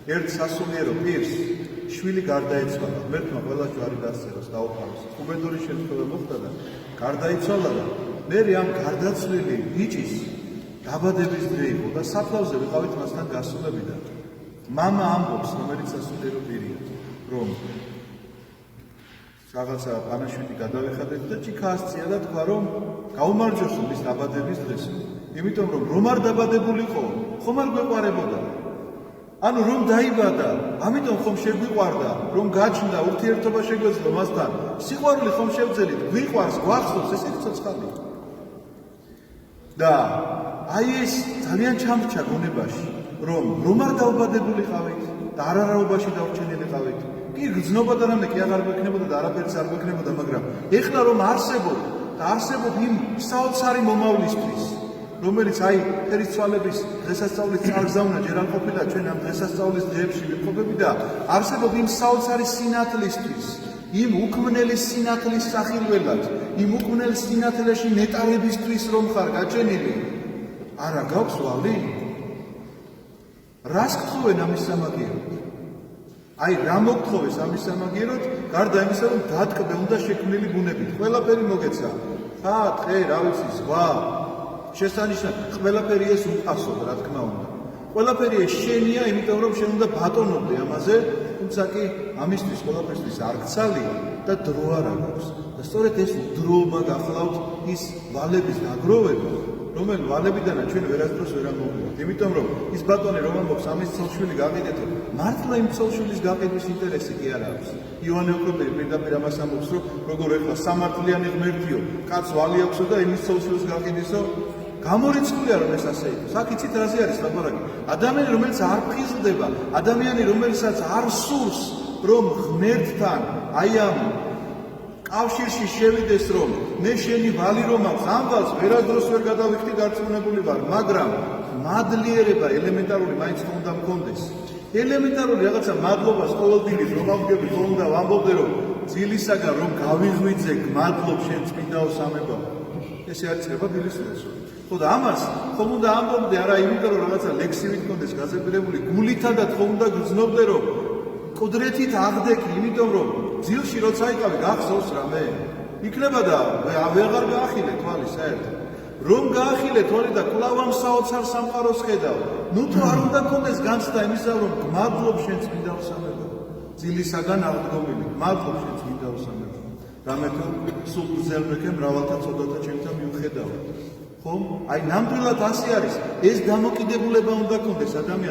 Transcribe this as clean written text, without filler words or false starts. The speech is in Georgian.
ერთ სასულიერო პირს შვილი გარდაეცვალა. ღმერთმა ყველა ჯვარი დასწეროს დაუფაროს. უბედური შემთხვევა მოხდა და გარდაიცვალა და მე ამ გარდაცვლილი ბიჭის დაბადების დღე იყო და საფლავზე ვიყავით მასთან გასულები და მამა ამბობს, რომელიც სასულიერო პირია, რომ რაღაცა პანაშვიდი გადავეხადეთ და ჭიქა ასწია და თქვა, რომ გაუმარჯოსო მის დაბადების დღეს. იმიტომ რომ რომ არ დაბადებულიყო, ხომ არ გვეყარებოდა. ანუ რომ დაიბადა, ამიტომ ხომ შეგვიყვარდა, რომ გაჩნდა ურთიერთობა შეგვეძლო მასთან. სიყვარული ხომ შევძელით, გვიყვარს, გვახსოვს, ესეთი ცოცხალი. და აი ეს ძალიან ჩამრჩა გონებაში, რომ არ დაუბადებულიყავით და არარაობაში დავრჩენილიყავით. კი გრძნობა და რამე კი აღარ გვექნებოდა და არაფერიც არ გვექნებოდა, მაგრამ ეხლა რომ არსებობ და არსებობ იმ საოცარი მომავლისთვის, რომელიც აი ფერისცვალების დღესასწაულის წარგზავნა ჯერ არ ყოფილა ჩვენ ამ დღესასწაულის დღეებში ვიმყოფები და არსებობ იმ საოცარი სინათლისთვის, იმ უქმნელი სინათლის სახილველად, იმ უქმნელ სინათლეში ნეტარებისთვის რომ ხარ გაჩენილი, არა გაქვს ვალი? რას გთხოვენ ამის სამაგიეროდ? აი რა მოგთხოვეს ამის სამაგიეროდ, გარდა იმისა, რომ დატკბე უნდა შექმნილი ბუნებით. ყველაფერი მოგეცა. ხა, ტყე, რა ვიცი, ზღვა, შესანიშნავი, ყველაფერი ეს უფასოდ, რა თქმა უნდა. ყველაფერი ეს შენია, იმიტომ რომ შენ უნდა ბატონობდე ამაზე, თუმცა კი ამისთვის ყველაფერთვის არ გცალია და დრო არ აქვს. და სწორედ ეს დროობა გახლავთ ის ვალების დაგროვება, რომელი ვალებიდანაც ჩვენ ვერასდროს ვერ ამოვიდეთ. იმიტომ რომ ის ბატონი რომ ამბობს ამის ცოლშვილი გაყიდეთო, მართლა იმ ცოლშვილის გაყიდვის ინტერესი კი არ აქვს. იოანე ოქროპირი პირდაპირ ამას ამბობს, რომ როგორ ეხლა სამართლიანი ღმერთიო, კაც ვალი აქვსო და იმის ცოლშვილს გაყიდისო, გამორიცხულია რომ ეს ასე იყოს. აქ იცით რაზე არის ლაპარაკი? ადამიანი რომელიც არ ფხიზლდება, ადამიანი რომელსაც არ სურს რომ ღმერთთან აი ამ კავშირში შევიდეს, რომ მე შენი ვალი რომ აქვს, ამ ვალს ვერასდროს ვერ გადავიხდი, დარწმუნებული ვარ, მაგრამ მადლიერება ელემენტარული მაინც უნდა მქონდეს. ელემენტარული რაღაცა მადლობას ყოველდღიურ რომ ამგები უნდა ვამბობდე, რომ ძილისაგან რომ გავიღვიძე, მადლობ შენ წმინდაო სამებო. ესე არის ება დილისროს. ხო და ამას ხომ უნდა ამბობდე, არა იმიტომ რომ რაღაცა ლექსივით მქონდეს გაზებირებული, გულითადაც ხომ უნდა გრძნობდე, რომ კუდრეთით აღდექი, იმიტომ რომ ძილში როცა იყავი გახსოვს რამე? იქნება და ვეღარ გაახილე თვალი საერთოდ. რომ გაახილე თვალი და კვლავ ამ საოცარ სამყაროს ხედავ. ნუ თუ არ უნდა გქონდეს განცდა იმისა, რომ გმადლობ შენ წმინდაო სამებო. ძილისაგან აღდგომილი, გმადლობ შენ წმინდაო სამებო. რამე თუ სულ გრძელბეკე მრავალთა ცოდათა ჩემთან მიუხედავად. ხომ? აი ნამდვილად ასე არის. ეს დამოკიდებულება უნდა გქონდეს ადამიანს.